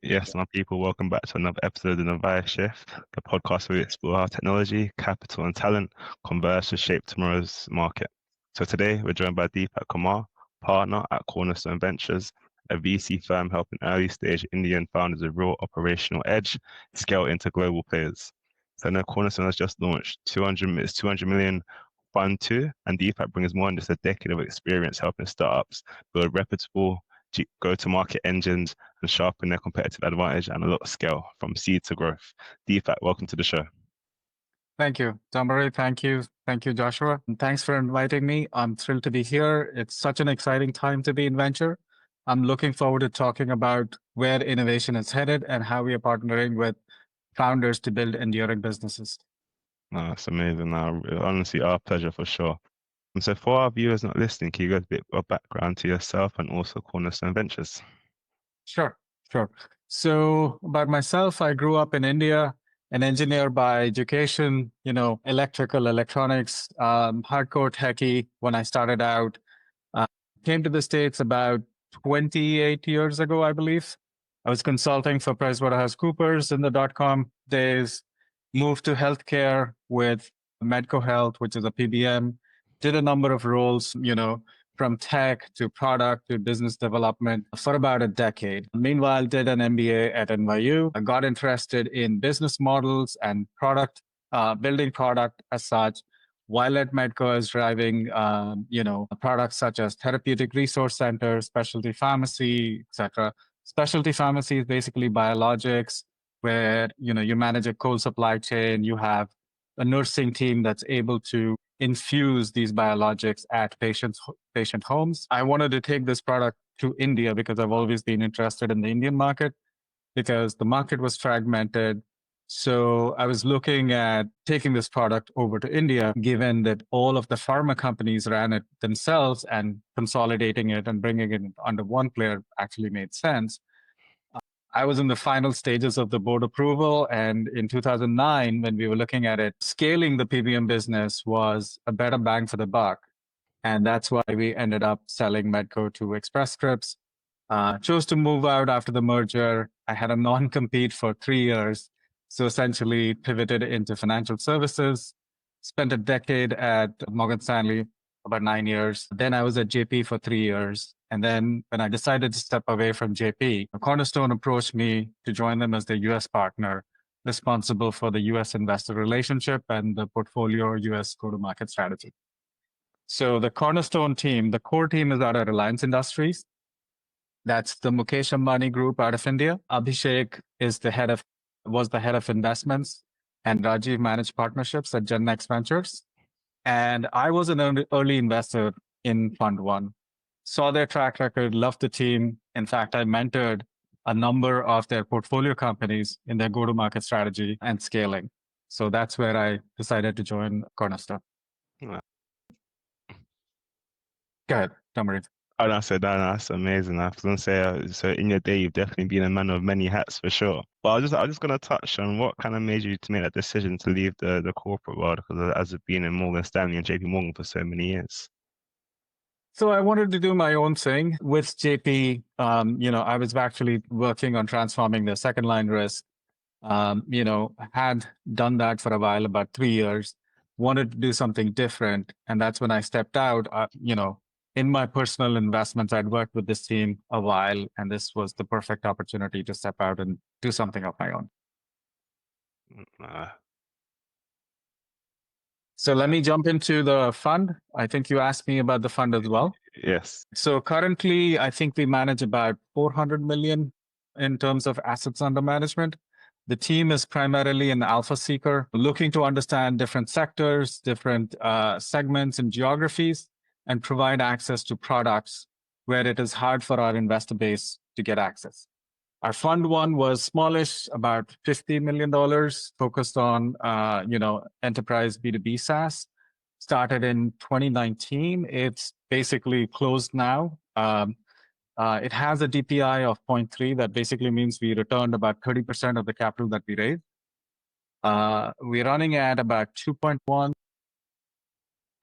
Yes, my people, welcome back to another episode of Navvai Shift, the podcast where we explore how technology, capital, and talent converge to shape tomorrow's market. So today we're joined by Deepak Kumar, partner at Cornerstone Ventures, a VC firm helping early stage Indian founders with real operational edge scale into global players. So now Cornerstone has just launched 200 million fund two, and Deepak brings more than just a decade of experience helping startups build reputable go-to-market engines and sharpen their competitive advantage and a lot of scale from seed to growth. Deepak, welcome to the show. Thank you, Damari. Thank you. Thank you, Joshua. And thanks for inviting me. I'm thrilled to be here. It's such an exciting time to be in venture. I'm looking forward to talking about where innovation is headed and how we are partnering with founders to build enduring businesses. No, that's amazing. Honestly, our pleasure for sure. And so for our viewers not listening, can you give a bit of background to yourself and also Cornerstone Ventures? Sure. So about myself, I grew up in India, an engineer by education, electrical, electronics, hardcore techie when I started out. Came to the States about 28 years ago, I believe. I was consulting for PricewaterhouseCoopers in the dot-com days, moved to healthcare with Medco Health, which is a PBM, did a number of roles, from tech to product to business development for about a decade. Meanwhile, did an MBA at NYU. I got interested in business models and building product as such. While at Medco, I was driving, products such as therapeutic resource centers, specialty pharmacy, etc. Specialty pharmacy is basically biologics, where you manage a cold supply chain. You have a nursing team that's able to infuse these biologics at patient homes. I wanted to take this product to India because I've always been interested in the Indian market because the market was fragmented. So I was looking at taking this product over to India, given that all of the pharma companies ran it themselves, and consolidating it and bringing it under one player actually made sense. I was in the final stages of the board approval. And in 2009, when we were looking at it, scaling the PBM business was a better bang for the buck. And that's why we ended up selling Medco to Express Scripts. Chose to move out after the merger. I had a non-compete for 3 years. So essentially pivoted into financial services, spent a decade at Morgan Stanley, about 9 years. Then I was at JP for 3 years. And then when I decided to step away from JP, Cornerstone approached me to join them as their US partner, responsible for the US investor relationship and the portfolio US go-to-market strategy. So the Cornerstone team, the core team is out of Reliance Industries. That's the Mukesh Ambani group out of India. Abhishek was the head of investments, and Rajiv managed partnerships at Gen Next Ventures. And I was an early investor in Fund One. Saw their track record, loved the team. In fact, I mentored a number of their portfolio companies in their go-to-market strategy and scaling. So that's where I decided to join Cornerstone. Yeah. Go ahead, Tamarit. Oh, that's amazing. I was going to say, so in your day, you've definitely been a man of many hats for sure. But I was just going to touch on what kind of made you to make that decision to leave the corporate world, because as it's been in Morgan Stanley and JP Morgan for so many years. So I wanted to do my own thing with JP. I was actually working on transforming the second line risk. Had done that for a while, about 3 years, wanted to do something different. And that's when I stepped out. In my personal investments, I'd worked with this team a while, and this was the perfect opportunity to step out and do something of my own. So let me jump into the fund. I think you asked me about the fund as well. Yes. So currently, I think we manage about 400 million in terms of assets under management. The team is primarily an alpha seeker, looking to understand different sectors, different segments and geographies, and provide access to products where it is hard for our investor base to get access. Our fund one was smallish, about $50 million, focused on enterprise B2B SaaS. Started in 2019. It's basically closed now. It has a DPI of 0.3. That basically means we returned about 30% of the capital that we raised. We're running at about 2.1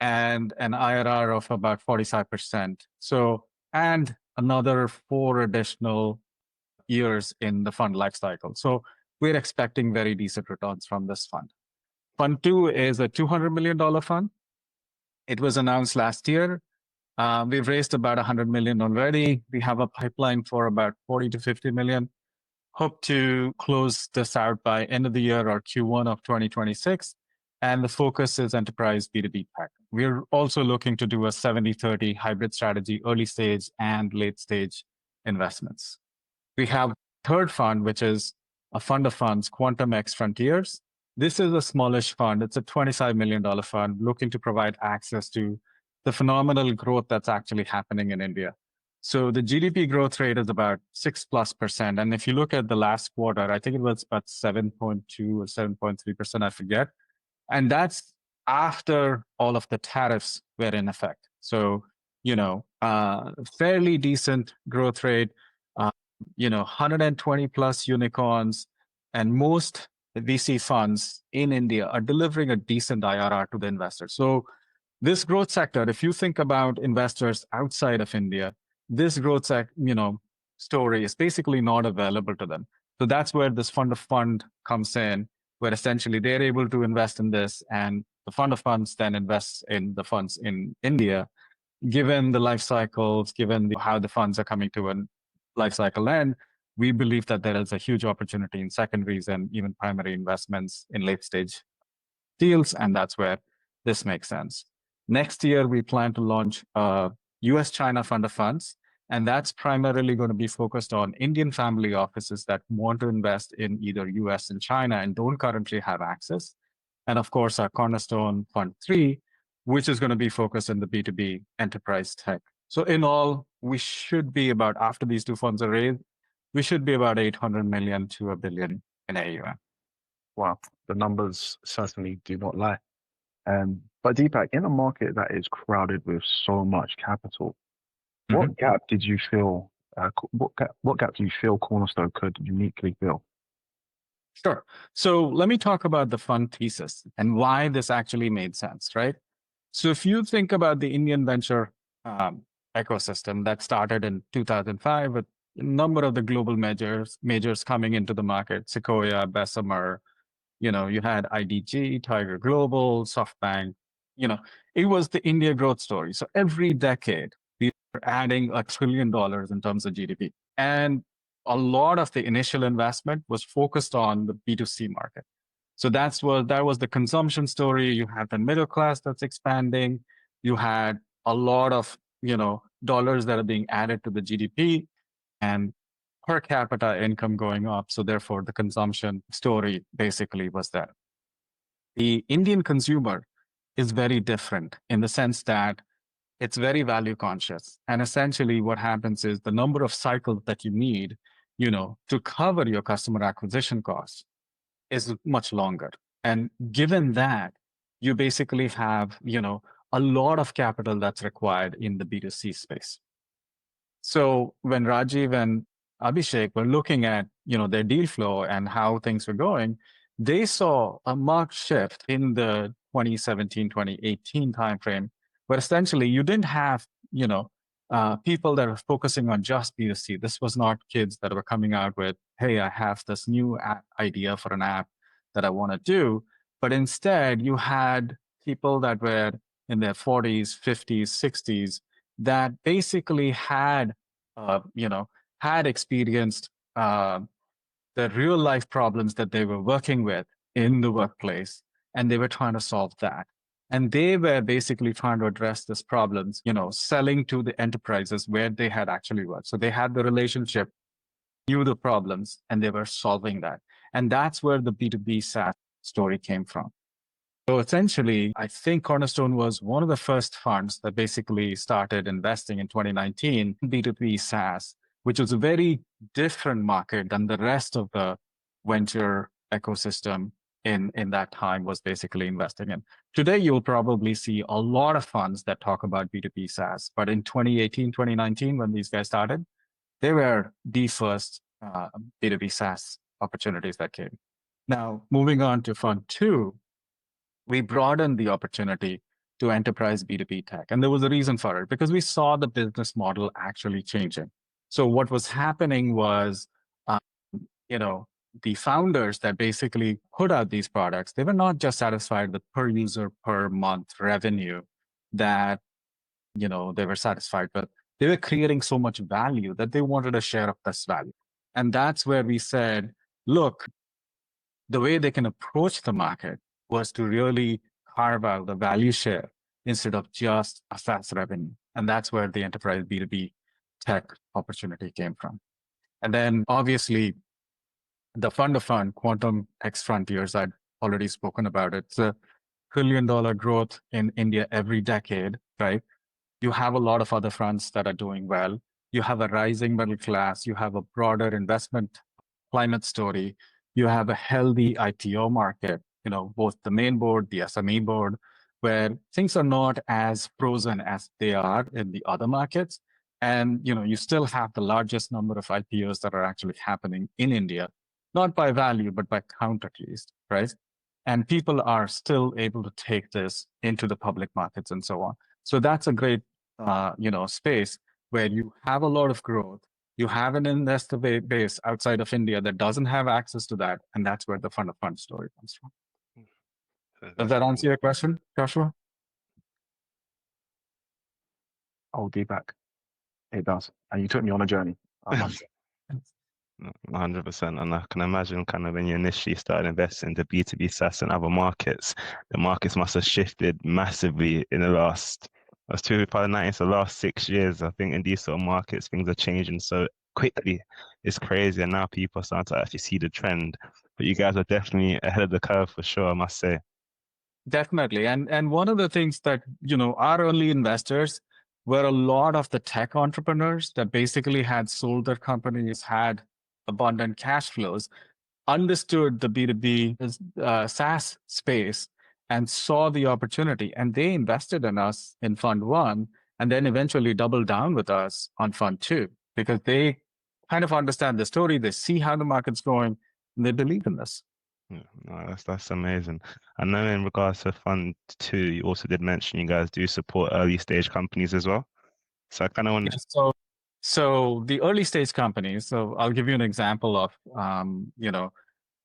and an IRR of about 45%. So, and another 4 additional, years in the fund life cycle. So we're expecting very decent returns from this fund. Fund 2 is a $200 million fund. It was announced last year. We've raised about 100 million already. We have a pipeline for about 40 to 50 million. Hope to close this out by end of the year or Q1 of 2026. And the focus is enterprise B2B tech. We're also looking to do a 70-30 hybrid strategy, early stage and late stage investments. We have third fund, which is a fund of funds, Quantum X Frontiers. This is a smallish fund. It's a $25 million fund looking to provide access to the phenomenal growth that's actually happening in India. So the GDP growth rate is about 6+%. And if you look at the last quarter, I think it was about 7.2 or 7.3%, I forget. And that's after all of the tariffs were in effect. So, fairly decent growth rate, 120 plus unicorns, and most VC funds in India are delivering a decent IRR to the investors. So this growth sector, if you think about investors outside of India, this growth story is basically not available to them. So that's where this fund of fund comes in, where essentially they're able to invest in this, and the fund of funds then invests in the funds in India, given the life cycles, given how the funds are coming to a life cycle end. We believe that there is a huge opportunity in secondaries and even primary investments in late stage deals, and that's where this makes sense. Next year, we plan to launch a US-China fund of funds, and that's primarily going to be focused on Indian family offices that want to invest in either US and China and don't currently have access. And of course, our Cornerstone Fund 3, which is going to be focused in the B2B enterprise tech. So in all, we should be about, after these two funds are raised, we should be about 800 million to $1 billion in AUM. Wow, the numbers certainly do not lie. But Deepak, in a market that is crowded with so much capital, what gap did you feel? What gap do you feel Cornerstone could uniquely fill? Sure. So let me talk about the fund thesis and why this actually made sense, right? So if you think about the Indian venture ecosystem that started in 2005 with a number of the global majors coming into the market, Sequoia, Bessemer, you had IDG, Tiger Global, SoftBank, it was the India growth story. So every decade, we were adding $1 trillion in terms of GDP. And a lot of the initial investment was focused on the B2C market. So that was the consumption story. You had the middle class that's expanding. You had a lot of, dollars that are being added to the GDP and per capita income going up. So therefore, the consumption story basically was that. The Indian consumer is very different in the sense that it's very value conscious. And essentially what happens is the number of cycles that you need, to cover your customer acquisition costs is much longer. And given that, you basically have, a lot of capital that's required in the B2C space. So when Rajiv and Abhishek were looking at, their deal flow and how things were going, they saw a marked shift in the 2017, 2018 timeframe, where essentially you didn't have, people that are focusing on just B2C. This was not kids that were coming out with, hey, I have this new idea for an app that I want to do. But instead, you had people that were in their 40s, 50s, 60s that basically had, had experienced the real life problems that they were working with in the workplace, and they were trying to solve that. And they were basically trying to address these problems, selling to the enterprises where they had actually worked. So they had the relationship, knew the problems, and they were solving that. And that's where the B2B SaaS story came from. So essentially, I think Cornerstone was one of the first funds that basically started investing in 2019 in B2B SaaS, which was a very different market than the rest of the venture ecosystem in that time was basically investing in. Today, you'll probably see a lot of funds that talk about B2B SaaS. But in 2018, 2019, when these guys started, they were the first B2B SaaS opportunities that came. Now, moving on to Fund 2, we broadened the opportunity to enterprise B2B tech. And there was a reason for it, because we saw the business model actually changing. So what was happening was the founders that basically put out these products, they were not just satisfied with per user per month revenue that, they were satisfied with. They were creating so much value that they wanted a share of this value. And that's where we said, look, the way they can approach the market was to really carve out the value share instead of just a fast revenue. And that's where the enterprise B2B tech opportunity came from. And then obviously the fund of fund, Quantum X Frontiers, I'd already spoken about it. It's a $1 trillion growth in India every decade, right? You have a lot of other funds that are doing well. You have a rising middle class. You have a broader investment climate story. You have a healthy IPO market, both the main board, the SME board, where things are not as frozen as they are in the other markets. And, you still have the largest number of IPOs that are actually happening in India, not by value, but by count at least, right? And people are still able to take this into the public markets and so on. So that's a great, space where you have a lot of growth. You have an investor base outside of India that doesn't have access to that. And that's where the fund of funds story comes from. Does that answer your question, Joshua? Oh, Deepak, it does. And you took me on a journey, I must say. 100%. And I can imagine kind of when you initially started investing into B2B SaaS and other markets, the markets must have shifted massively in the last, that's 2019, so the last 6 years. I think in these sort of markets, things are changing so quickly. It's crazy. And now people are starting to actually see the trend. But you guys are definitely ahead of the curve for sure, I must say. Definitely. And one of the things that, our early investors were a lot of the tech entrepreneurs that basically had sold their companies, had abundant cash flows, understood the B2B SaaS space and saw the opportunity. And they invested in us in Fund 1 and then eventually doubled down with us on Fund 2 because they kind of understand the story. They see how the market's going and they believe in this. Yeah, no, that's amazing. I know in regards to Fund 2, you also did mention you guys do support early stage companies as well. So I kind of want to... So the early stage companies, so I'll give you an example of,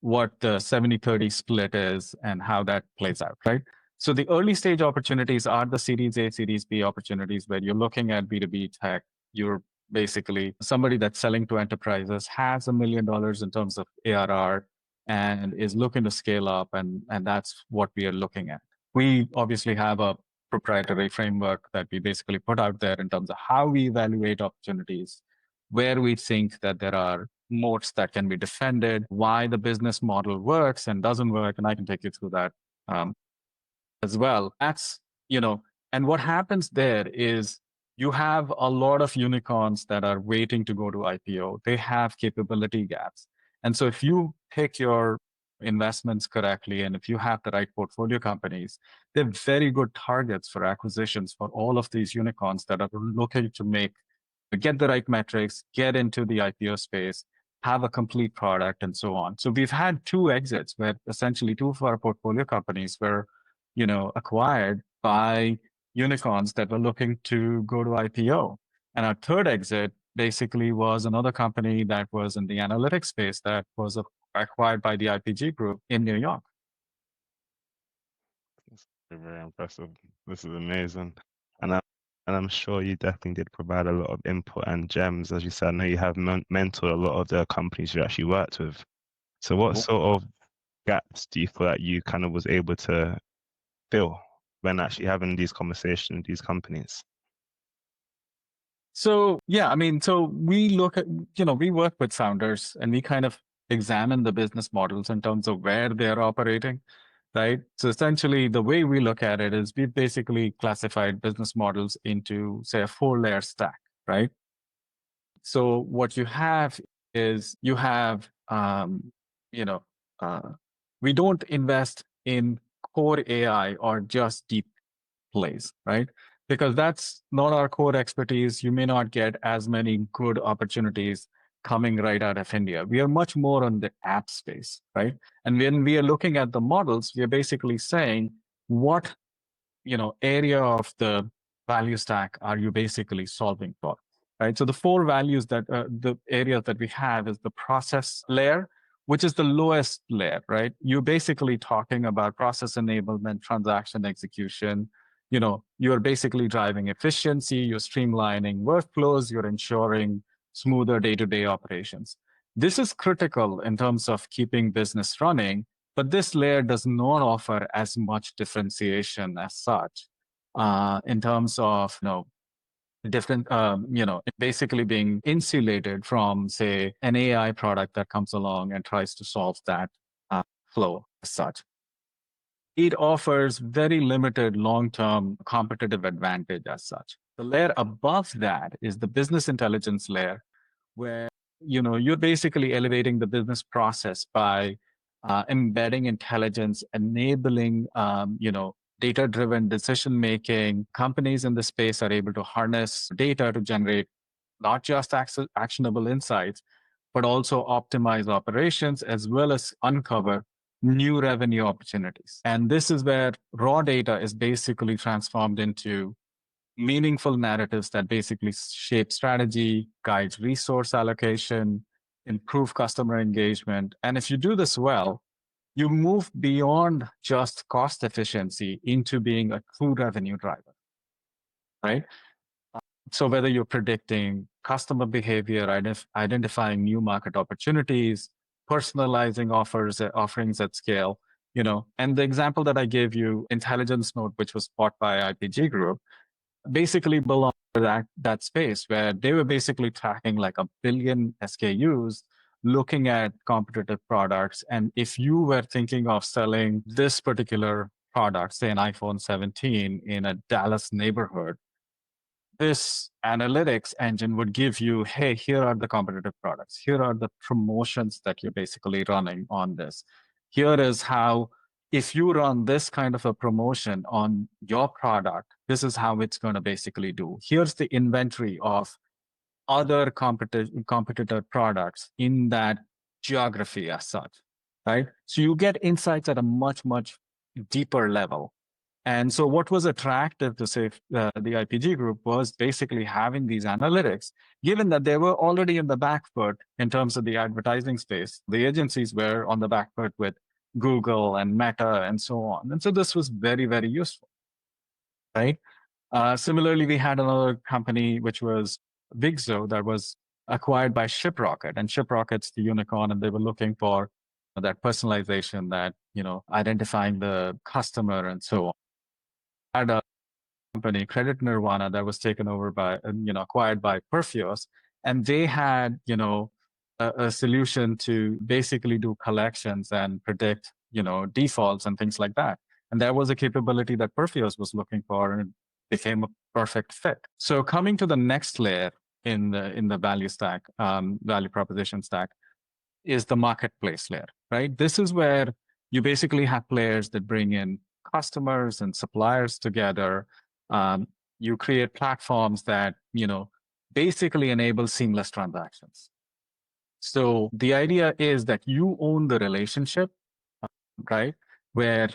what the 70-30 split is and how that plays out, right? So the early stage opportunities are the Series A, Series B opportunities where you're looking at B2B tech. You're basically somebody that's selling to enterprises, has $1 million in terms of ARR and is looking to scale up. And that's what we are looking at. We obviously have a proprietary framework that we basically put out there in terms of how we evaluate opportunities, where we think that there are moats that can be defended, why the business model works and doesn't work. And I can take you through that as well. That's, and what happens there is you have a lot of unicorns that are waiting to go to IPO. They have capability gaps. And so if you pick your investments correctly, and if you have the right portfolio companies, they're very good targets for acquisitions for all of these unicorns that are looking to get the right metrics, get into the IPO space, have a complete product, and so on. So we've had 2 exits where essentially 2 of our portfolio companies were, acquired by unicorns that were looking to go to IPO. And our 3rd exit basically was another company that was in the analytics space that was acquired by the IPG group in New York. That's very impressive. This is amazing. And I'm sure you definitely did provide a lot of input and gems. As you said, I know you have mentored a lot of the companies you actually worked with. So what sort of gaps do you feel that you kind of was able to fill when actually having these conversations with these companies? So, yeah, so we look at, we work with founders and we kind of examine the business models in terms of where they're operating, right? So essentially the way we look at it is we've basically classified business models into, say, a 4-layer stack, right? So what you have is you have, we don't invest in core AI or just deep plays, right? Because that's not our core expertise. You may not get as many good opportunities coming right out of India. We are much more on the app space, right? And when we are looking at the models, we are basically saying what, area of the value stack are you basically solving for, right? So the 4 values that the areas that we have is the process layer, which is the lowest layer, right? You're basically talking about process enablement, transaction execution. You're basically driving efficiency, you're streamlining workflows, you're ensuring smoother day-to-day operations. This is critical in terms of keeping business running, but this layer does not offer as much differentiation as such in terms of different, basically being insulated from, say, an AI product that comes along and tries to solve that flow as such. It offers very limited long-term competitive advantage as such. The layer above that is the business intelligence layer, where you're basically elevating the business process by embedding intelligence, enabling data-driven decision making. Companies in the space are able to harness data to generate not just actionable insights, but also optimize operations as well as uncover new revenue opportunities. And this is where raw data is basically transformed into meaningful narratives that basically shape strategy, guides resource allocation, improve customer engagement. And if you do this well, you move beyond just cost efficiency into being a true revenue driver, right? So whether you're predicting customer behavior, identifying new market opportunities, personalizing offerings at scale, and the example that I gave you, Intelligence Note, which was bought by IPG Group, basically belonged to that space where they were basically tracking like 1 billion SKUs, looking at competitive products. And if you were thinking of selling this particular product, say an iPhone 17 in a Dallas neighborhood, this analytics engine would give you, hey, here are the competitive products. Here are the promotions that you're basically running on this. Here is how, if you run this kind of a promotion on your product, this is how it's going to basically do. Here's the inventory of other competitor products in that geography as such, right? So you get insights at a much, much deeper level. And so what was attractive to, say, the IPG Group was basically having these analytics, given that they were already in the back foot in terms of the advertising space. The agencies were on the back foot with Google and Meta and so on. And so this was very, very useful, right? Similarly, we had another company, which was Bigzo, that was acquired by Shiprocket. And Shiprocket's the unicorn, and they were looking for that personalization, that, identifying the customer and so on. Had a company, Credit Nirvana, that was taken over by, acquired by Perfios. And they had, a solution to basically do collections and predict, defaults and things like that. And that was a capability that Perfios was looking for, and it became a perfect fit. So coming to the next layer in the value stack, value proposition stack, is the marketplace layer, right? This is where you basically have players that bring in customers and suppliers together. You create platforms that, basically enable seamless transactions. So the idea is that you own the relationship, right? Where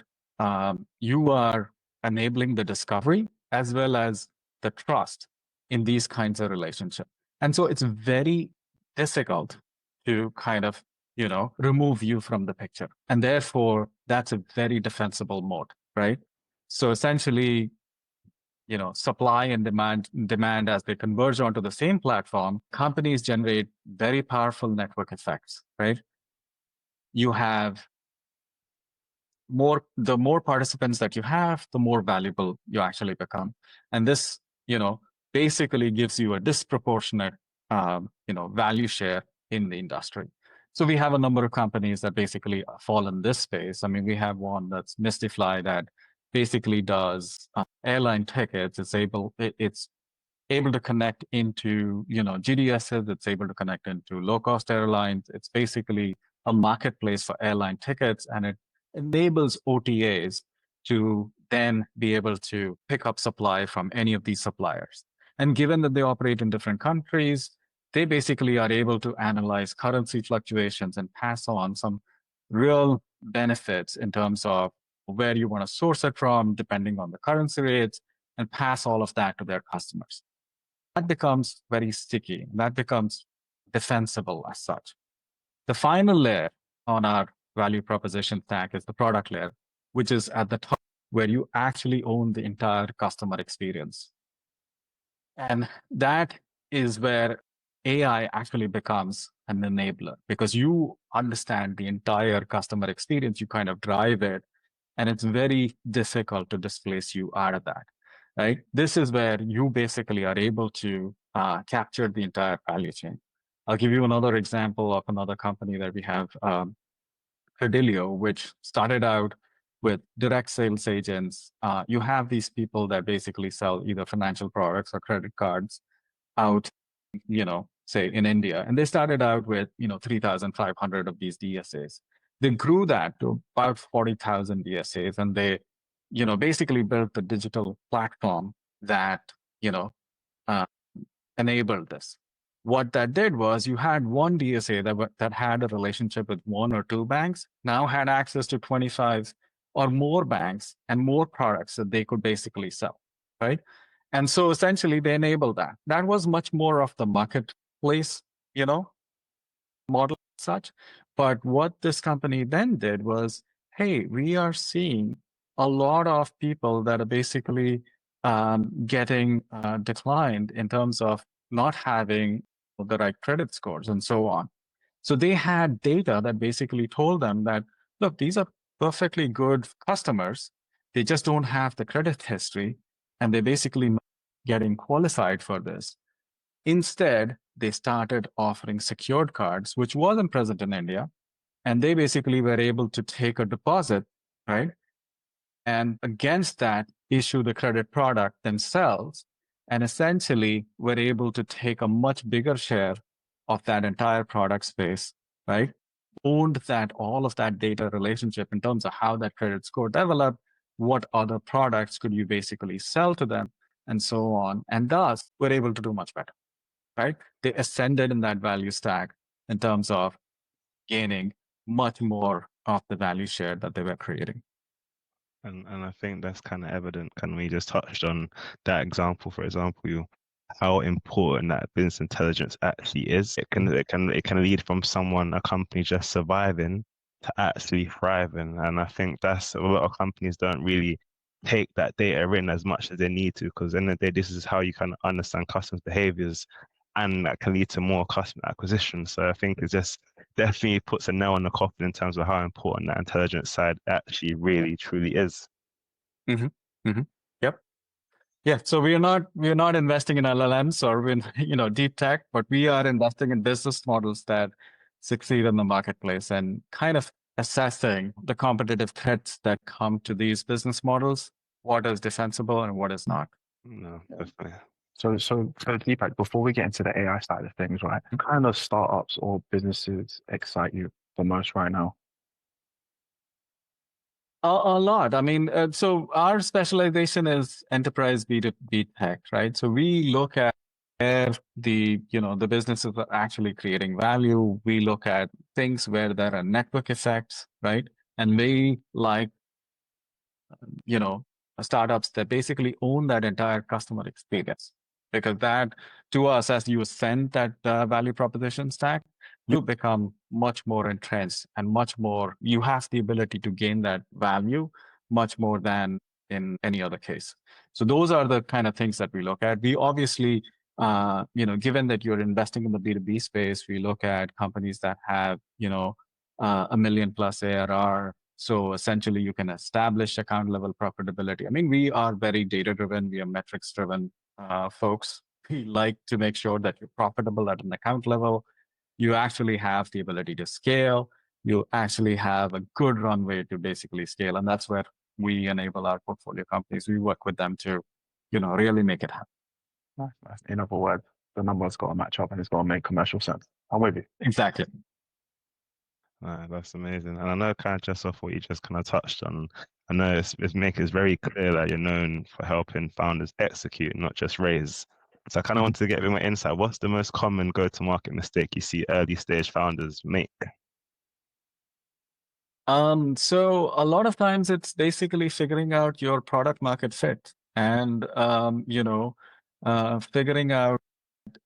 you are enabling the discovery as well as the trust in these kinds of relationships. And so it's very difficult to kind of, remove you from the picture. And therefore, that's a very defensible moat, right? So essentially, supply and demand as they converge onto the same platform, companies generate very powerful network effects, right? You have the more participants that you have, the more valuable you actually become. And this, basically gives you a disproportionate, value share in the industry. So we have a number of companies that basically fall in this space. I mean, we have one that's Mystify that basically does airline tickets. It's able to connect into, GDSs. It's able to connect into low-cost airlines. It's basically a marketplace for airline tickets, and it enables OTAs to then be able to pick up supply from any of these suppliers. And given that they operate in different countries, they basically are able to analyze currency fluctuations and pass on some real benefits in terms of where you want to source it from, depending on the currency rates, and pass all of that to their customers. That becomes very sticky. That becomes defensible as such. The final layer on our value proposition stack is the product layer, which is at the top where you actually own the entire customer experience. And that is where AI actually becomes an enabler because you understand the entire customer experience, you kind of drive it, and it's very difficult to displace you out of that, right? This is where you basically are able to capture the entire value chain. I'll give you another example of another company that we have, Credilio, which started out with direct sales agents. You have these people that basically sell either financial products or credit cards out, say in India. And they started out with, 3,500 of these DSAs. They grew that to about 40,000 DSAs. And they, basically built the digital platform that, uh, enabled this. What that did was you had one DSA that had a relationship with one or two banks, now had access to 25 or more banks and more products that they could basically sell, right? And so essentially they enabled that. That was much more of the marketplace, model such. But what this company then did was, hey, we are seeing a lot of people that are basically getting declined in terms of not having the right credit scores and so on. So they had data that basically told them that, look, these are perfectly good customers. They just don't have the credit history and they're basically not getting qualified for this. Instead, they started offering secured cards, which wasn't present in India. And they basically were able to take a deposit, right? And against that, issue the credit product themselves. And essentially were able to take a much bigger share of that entire product space, right? Owned that all of that data relationship in terms of how that credit score developed, what other products could you basically sell to them, and so on. And thus, were able to do much better, right? They ascended in that value stack in terms of gaining much more of the value share that they were creating. And I think that's kind of evident. Kind of, we just touched on that example, for example, how important that business intelligence actually is. It can lead from a company just surviving to actually thriving. And I think that's a lot of companies don't really take that data in as much as they need to, because in the day, this is how you kind of understand customers' behaviors, and that can lead to more customer acquisition. So I think it just definitely puts a nail on the coffin in terms of how important that intelligence side actually really truly is. Mm-hmm. Mm-hmm. Yep. Yeah. So we are not investing in LLMs or in deep tech, but we are investing in business models that succeed in the marketplace and kind of assessing the competitive threats that come to these business models, what is defensible and what is not. No, definitely. So Deepak, before we get into the AI side of things, right? What kind of startups or businesses excite you the most right now? A lot. I mean, so our specialization is enterprise B2B tech, right? So we look at where the businesses are actually creating value. We look at things where there are network effects, right? And we like, startups that basically own that entire customer experience. Because that, to us, as you ascend that value proposition stack, you become much more entrenched and much more, you have the ability to gain that value much more than in any other case. So those are the kind of things that we look at. We obviously, given that you're investing in the B2B space, we look at companies that have, a million plus ARR. So essentially you can establish account level profitability. I mean, we are very data driven. We are metrics driven folks. We like to make sure that you're profitable at an account level. You actually have the ability to scale. You actually have a good runway to basically scale. And that's where we enable our portfolio companies. We work with them to, really make it happen. Nice. In other words, the numbers got to match up and it's got to make commercial sense. I'm with you. Exactly. That's amazing. And I know kind of just off what you just kind of touched on, I know it's very clear that you're known for helping founders execute, not just raise. So I kind of wanted to get a bit more insight. What's the most common go-to-market mistake you see early stage founders make? So a lot of times it's basically figuring out your product market fit and, figuring out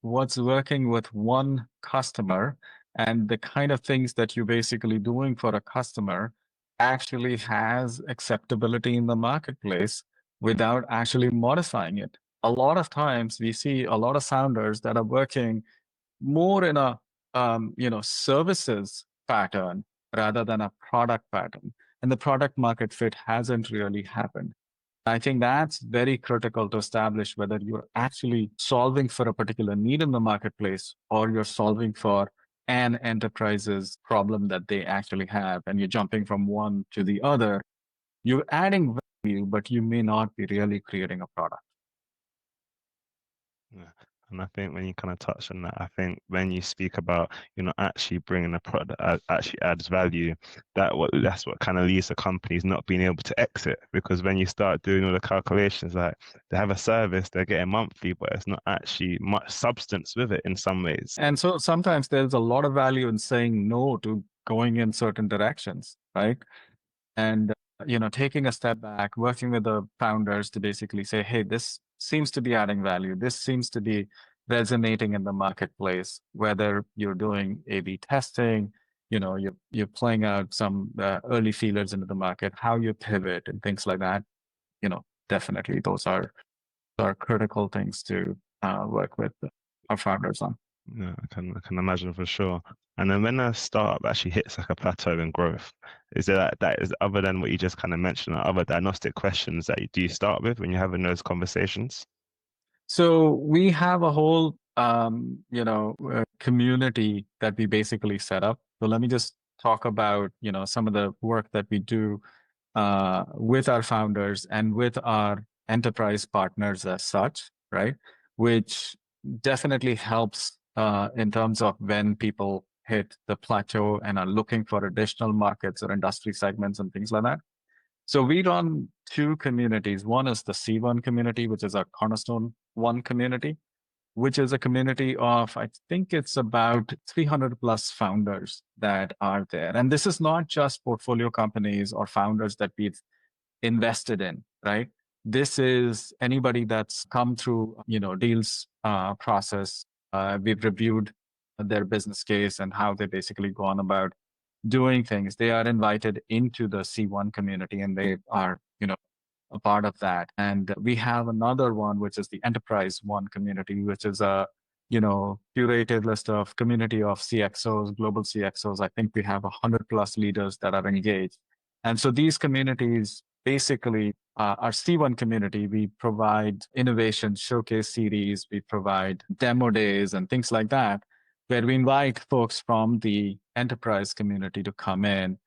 what's working with one customer and the kind of things that you're basically doing for a customer actually has acceptability in the marketplace without actually modifying it. A lot of times we see a lot of founders that are working more in a services pattern rather than a product pattern, and the product market fit hasn't really happened. I think that's very critical to establish whether you're actually solving for a particular need in the marketplace or you're solving for an enterprise's problem that they actually have, and you're jumping from one to the other. You're adding value, but you may not be really creating a product. Yeah. And I think when you kind of touch on that, I think when you speak about, actually bringing a product that actually adds value, that's what kind of leads to companies not being able to exit. Because when you start doing all the calculations, like they have a service, they're getting monthly, but it's not actually much substance with it in some ways. And so sometimes there's a lot of value in saying no to going in certain directions, right? And taking a step back, working with the founders to basically say, hey, this seems to be adding value. This seems to be resonating in the marketplace, whether you're doing A/B testing, you're playing out some early feelers into the market, how you pivot and things like that. Definitely those are critical things to work with our founders on. Yeah, I can imagine for sure. And then when a startup actually hits like a plateau in growth, is there that is other than what you just kind of mentioned, other diagnostic questions that you start with when you're having those conversations? So we have a whole community that we basically set up. So let me just talk about some of the work that we do with our founders and with our enterprise partners as such, right? Which definitely helps in terms of when people hit the plateau and are looking for additional markets or industry segments and things like that. So we run two communities. One is the C1 community, which is our Cornerstone One community, which is a community of, I think it's about 300 plus founders that are there. And this is not just portfolio companies or founders that we've invested in, right? This is anybody that's come through, deals process. We've reviewed their business case and how they basically go on about doing things. They are invited into the C1 community, and they are, a part of that. And we have another one, which is the Enterprise One community, which is a, curated list of community of CXOs, global CXOs. I think we have 100 plus leaders that are engaged. And so these communities basically our C1 community, we provide innovation showcase series, we provide demo days and things like that, where we invite folks from the enterprise community to come in.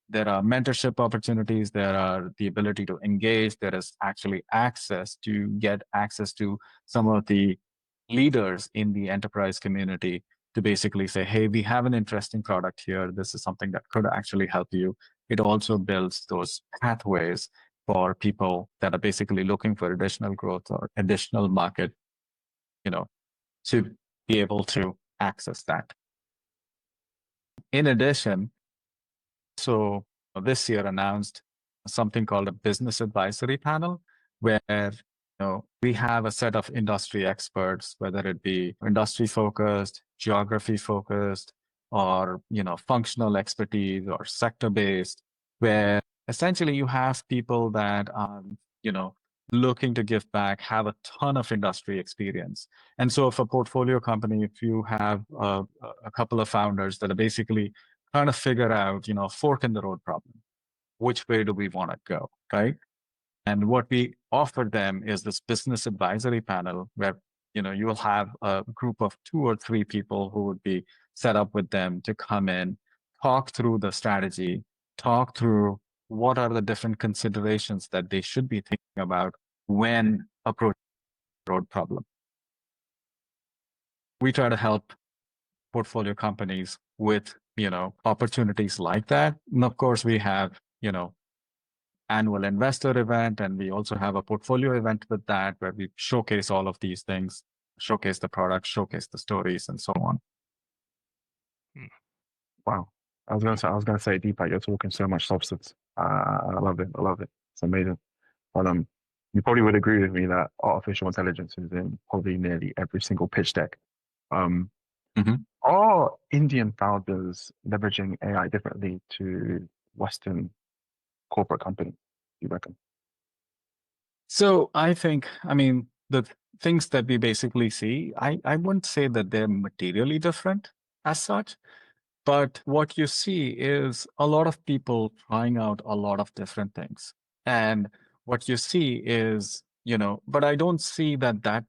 There are mentorship opportunities. There are the ability to engage. There is actually get access to some of the leaders in the enterprise community to basically say, hey, we have an interesting product here. This is something that could actually help you. It also builds those pathways for people that are basically looking for additional growth or additional market, to be able to access that. In addition, so this year announced something called a business advisory panel, where we have a set of industry experts, whether it be industry focused, geography focused, or functional expertise or sector based, where essentially you have people that are looking to give back, have a ton of industry experience. And so if a portfolio company, if you have a couple of founders that are basically trying to figure out, fork in the road problem, which way do we want to go, right? And what we offer them is this business advisory panel where, you will have a group of 2 or 3 people who would be set up with them to come in, talk through the strategy, talk through what are the different considerations that they should be thinking about when approaching the road problem. We try to help portfolio companies with, opportunities like that. And of course, we have, annual investor event, and we also have a portfolio event with that, where we showcase all of these things, showcase the products, showcase the stories, and so on. Wow. I was gonna say, Deepak, you're talking so much substance. I love it. I love it. It's amazing. But you probably would agree with me that artificial intelligence is in probably nearly every single pitch deck. Are Indian founders leveraging AI differently to Western corporate companies, you reckon? So I think, I mean, the things that we basically see, I wouldn't say that they're materially different as such, but what you see is a lot of people trying out a lot of different things. And what you see is, but I don't see that that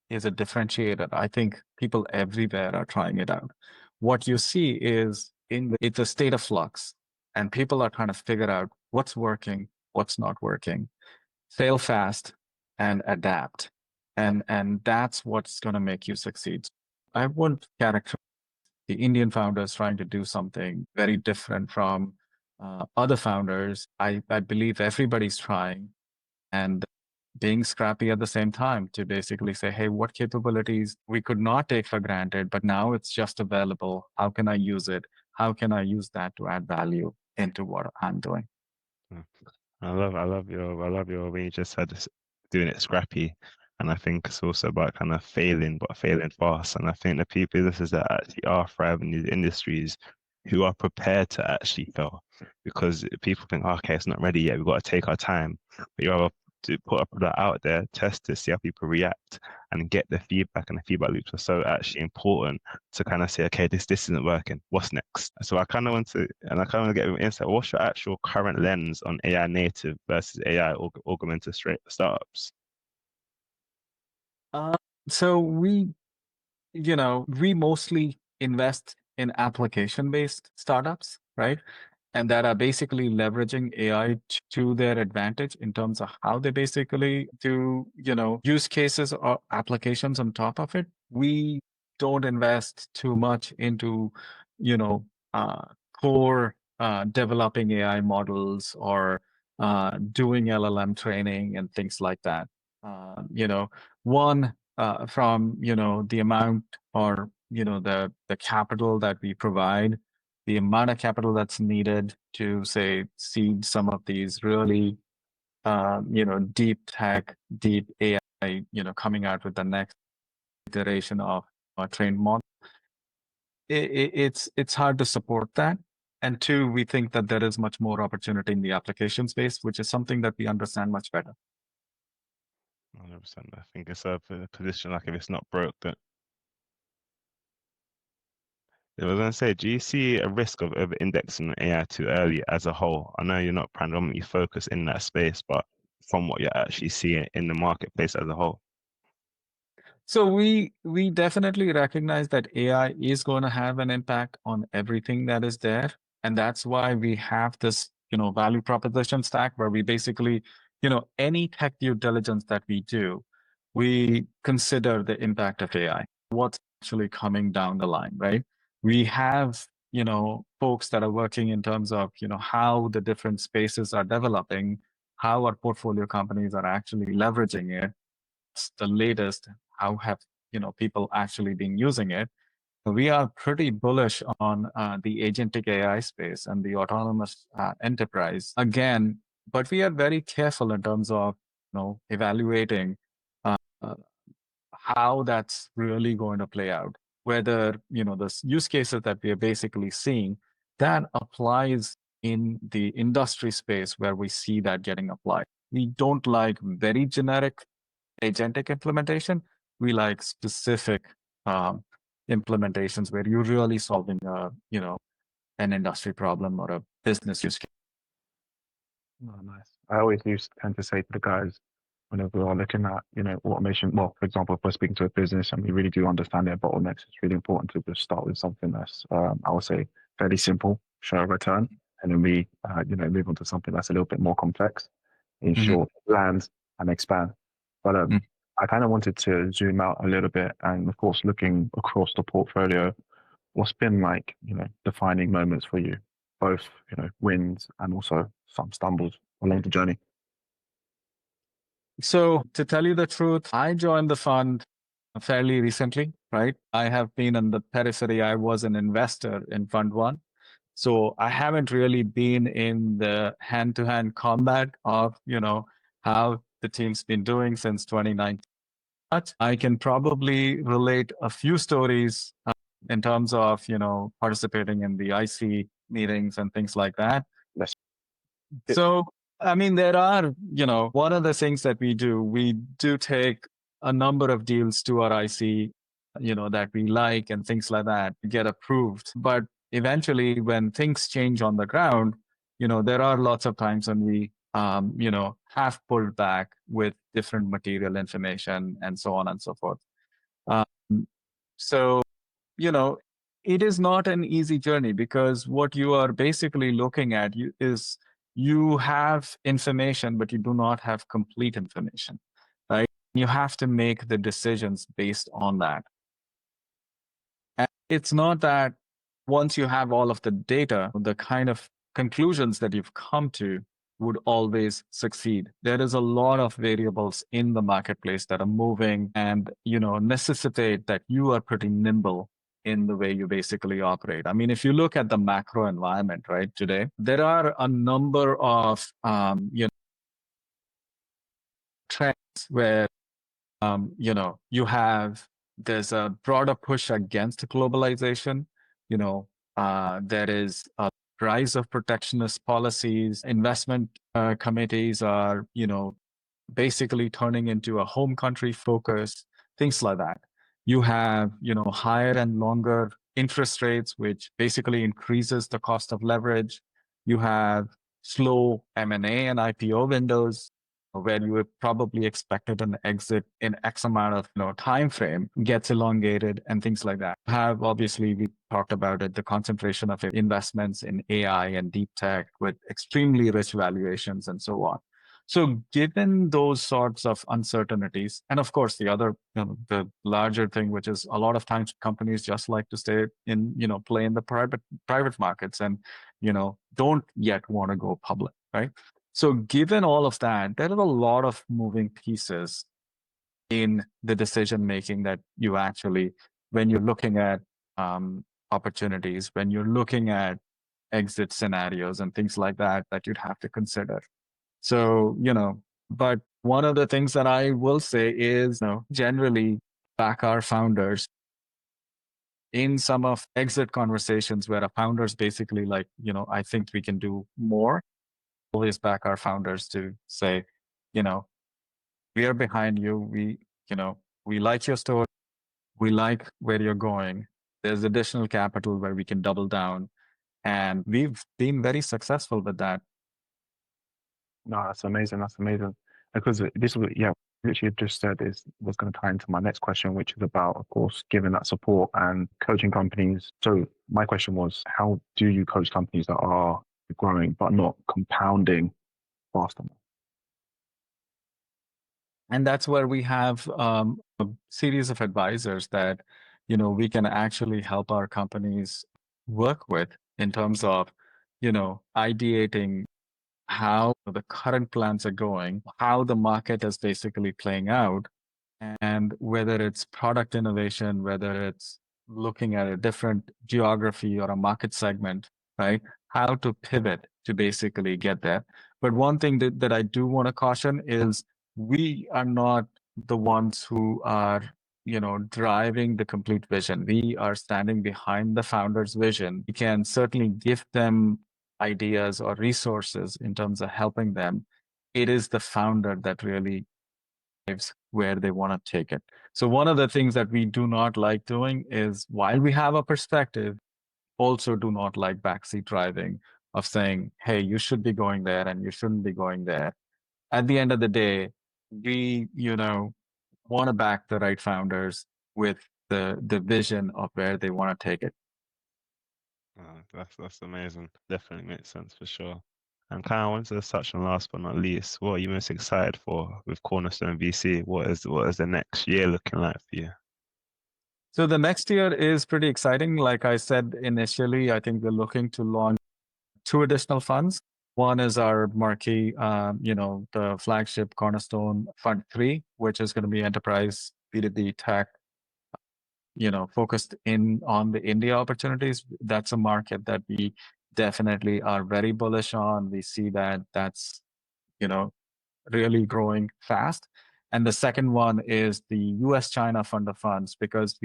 is a differentiator. I think people everywhere are trying it out. What you see is it's a state of flux, and people are trying to figure out what's working, what's not working, fail fast, and adapt. And that's what's going to make you succeed. I wouldn't characterize the Indian founders trying to do something very different from other founders. I believe everybody's trying and being scrappy at the same time to basically say, hey, what capabilities we could not take for granted, but now it's just available. How can I use it? How can I use that to add value into what I'm doing? Mm. I love your way you just said doing it scrappy. And I think it's also about kind of failing, but failing fast. And I think the people, businesses that actually are thriving in these industries who are prepared to actually fail. Because people think, okay, it's not ready yet, we've got to take our time. But you have to put a product out there, test it, see how people react, and get the feedback. And the feedback loops are so actually important to kind of say, okay, this isn't working. What's next? So I kind of want to, and I kind of get an insight. What's your actual current lens on AI native versus AI augmented startups? Uh, so we mostly invest in application-based startups, right? And that are basically leveraging AI to their advantage in terms of how they basically do, use cases or applications on top of it. We don't invest too much into, you know, uh, core developing AI models or doing LLM training and things like that. One from the amount or the capital that we provide, the amount of capital that's needed to say seed some of these really deep tech, deep AI, coming out with the next iteration of a trained model. It's hard to support that. And two, we think that there is much more opportunity in the application space, which is something that we understand much better. 100%. I think it's a position like if it's not broke, then I was going to say, do you see a risk of over-indexing AI too early as a whole? I know you're not predominantly focused in that space, but from what you're actually seeing in the marketplace as a whole. So we definitely recognize that AI is going to have an impact on everything that is there, and that's why we have this value proposition stack where we basically any tech due diligence that we do, we consider the impact of AI, what's actually coming down the line, right? We have folks that are working in terms of how the different spaces are developing, how our portfolio companies are actually leveraging it, the latest, how have people actually been using it. We are pretty bullish on the agentic AI space and the autonomous enterprise again, but we are very careful in terms of evaluating uh, uh, how that's really going to play out, whether the use cases that we are basically seeing that applies in the industry space where we see that getting applied. We don't like very generic agentic implementation. We like specific implementations where you're really solving an industry problem or a business use case. Oh, nice. I always used tend to say to the guys whenever we are looking at, automation. Well, for example, if we're speaking to a business and we really do understand their bottlenecks, it's really important to just start with something that's, I would say, fairly simple, show a return, and then we, move on to something that's a little bit more complex, ensure land and expand. But I kind of wanted to zoom out a little bit, and of course, looking across the portfolio, what's been like, defining moments for you, both, wins and also some stumbles along the journey? So to tell you the truth, I joined the fund fairly recently, right? I have been on the periphery. I was an investor in Fund One. So I haven't really been in the hand-to-hand combat of, how the team's been doing since 2019. But I can probably relate a few stories in terms of, participating in the IC meetings and things like that. Let's So, I mean, there are, one of the things that we do take a number of deals to our IC, that we like and things like that get approved. But eventually, when things change on the ground, there are lots of times when we, have pulled back with different material information and so on and so forth. So, you know, it is not an easy journey, because what you are basically looking at is you have information, but you do not have complete information, right? You have to make the decisions based on that. And it's not that once you have all of the data, the kind of conclusions that you've come to would always succeed. There is a lot of variables in the marketplace that are moving and, necessitate that you are pretty nimble in the way you basically operate. I mean, if you look at the macro environment, right, today, there are a number of, trends where, there's a broader push against globalization. There is a rise of protectionist policies. Investment committees are, basically turning into a home country focus, things like that. You have, higher and longer interest rates, which basically increases the cost of leverage. You have slow M&A and IPO windows, where you would probably expected an exit in X amount of time frame gets elongated and things like that. Have, obviously, we talked about it, the concentration of investments in AI and deep tech with extremely rich valuations and so on. So given those sorts of uncertainties, and of course the other, the larger thing, which is a lot of times companies just like to stay in, play in the private markets and, don't yet want to go public, right? So given all of that, there are a lot of moving pieces in the decision making that you actually, when you're looking at opportunities, when you're looking at exit scenarios and things like that, that you'd have to consider. So, but one of the things that I will say is, generally back our founders in some of exit conversations where a founder's basically like, I think we can do more. Always back our founders to say, we are behind you. We like your story. We like where you're going. There's additional capital where we can double down. And we've been very successful with that. No, that's amazing. That's amazing. Because this was, yeah, which you've just said was going to tie into my next question, which is about, of course, giving that support and coaching companies. So my question was, how do you coach companies that are growing but not compounding fast enough? And that's where we have a series of advisors that, we can actually help our companies work with in terms of, ideating how the current plans are going, how the market is basically playing out, and whether it's product innovation, whether it's looking at a different geography or a market segment, right? How to pivot to basically get there. But one thing that I do want to caution is we are not the ones who are, driving the complete vision. We are standing behind the founder's vision. We can certainly give them ideas or resources in terms of helping them. It is the founder that really drives where they want to take it. So one of the things that we do not like doing is, while we have a perspective, also do not like backseat driving of saying, hey, you should be going there and you shouldn't be going there. At the end of the day, we, want to back the right founders with the vision of where they want to take it. That's amazing. Definitely makes sense for sure. And kind of wanted to touch on, last but not least, what are you most excited for with Cornerstone VC? What is the next year looking like for you? So the next year is pretty exciting. Like I said initially, I think we're looking to launch 2 additional funds. One is our marquee, the flagship Cornerstone Fund 3, which is going to be enterprise B2B tech, focused in on the India opportunities. That's a market that we definitely are very bullish on. We see that that's, really growing fast. And the second one is the US China Fund of Funds, because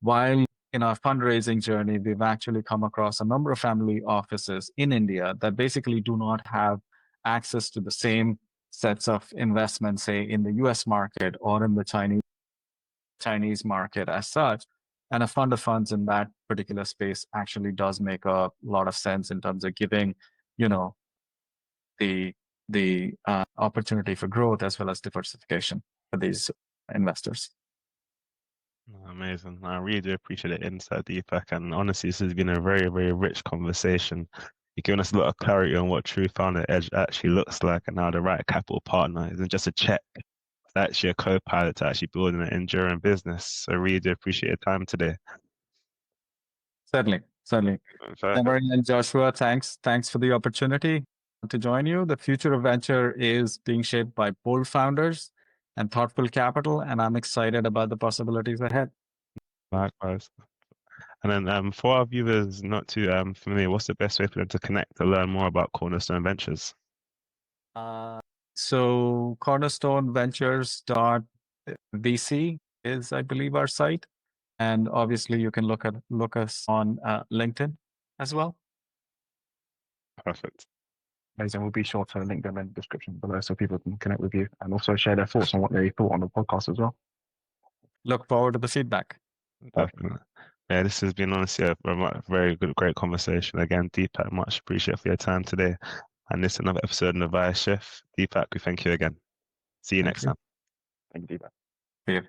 while in our fundraising journey, we've actually come across a number of family offices in India that basically do not have access to the same sets of investments, say in the US market or in the Chinese market as such. And a fund of funds in that particular space actually does make a lot of sense in terms of giving, you know, the opportunity for growth as well as diversification for these investors. Amazing. I really do appreciate the insight, Deepak. And honestly, this has been a very, very rich conversation. You've given us a lot of clarity on what true founder edge actually looks like and how the right capital partner isn't just a check. It's actually a co-pilot to actually building an enduring business. So I really do appreciate your time today. Certainly. Perfect. Navvai and Joshua, thanks for the opportunity to join you. The future of venture is being shaped by bold founders and thoughtful capital, and I'm excited about the possibilities ahead. Likewise. And then for our viewers not too familiar, what's the best way for them to connect to learn more about Cornerstone Ventures? So Cornerstone Ventures .vc is, I believe, our site. And obviously you can look us on LinkedIn as well. Perfect. Amazing. We'll be sure to link them in the description below so people can connect with you and also share their thoughts on what they thought on the podcast as well. Look forward to the feedback. Definitely. Yeah, this has been honestly a very good, great conversation. Again, Deepak, much appreciated for your time today. And this is another episode of Navvai Shift. Deepak, we thank you again. See you next time. Thank you, Deepak. See you.